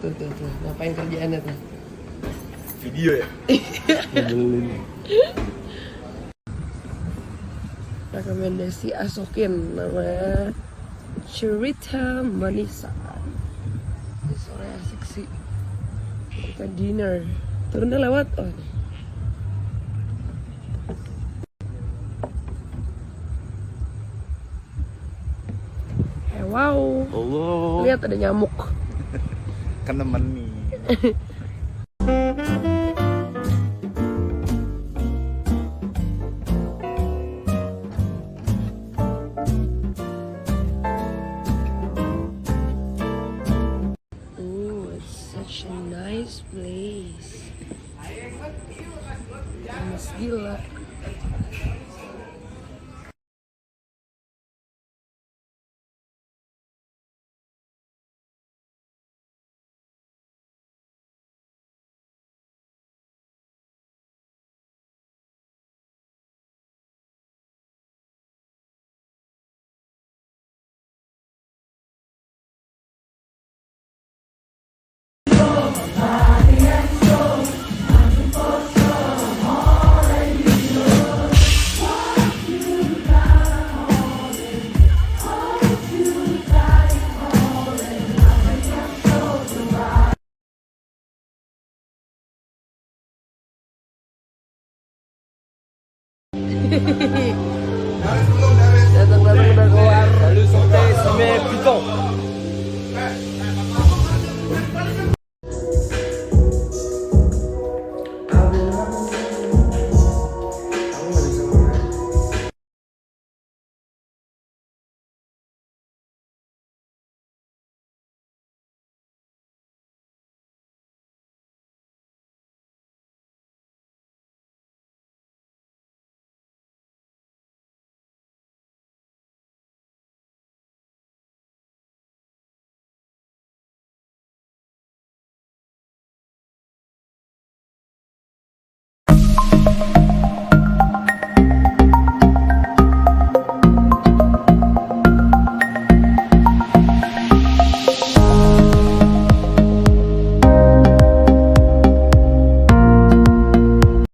Tuh. Ngapain kerjaannya tuh? Video ya? Nyebelin. Rekomendasi Asokin namanya Cerita Manisa. Ini sore asik sih. Kita dinner. Turunnya lewat. Oh. Wow. Allah. Lihat ada nyamuk. Kan nemeni. It's such a nice place. Panas gila. Datang udah keluar.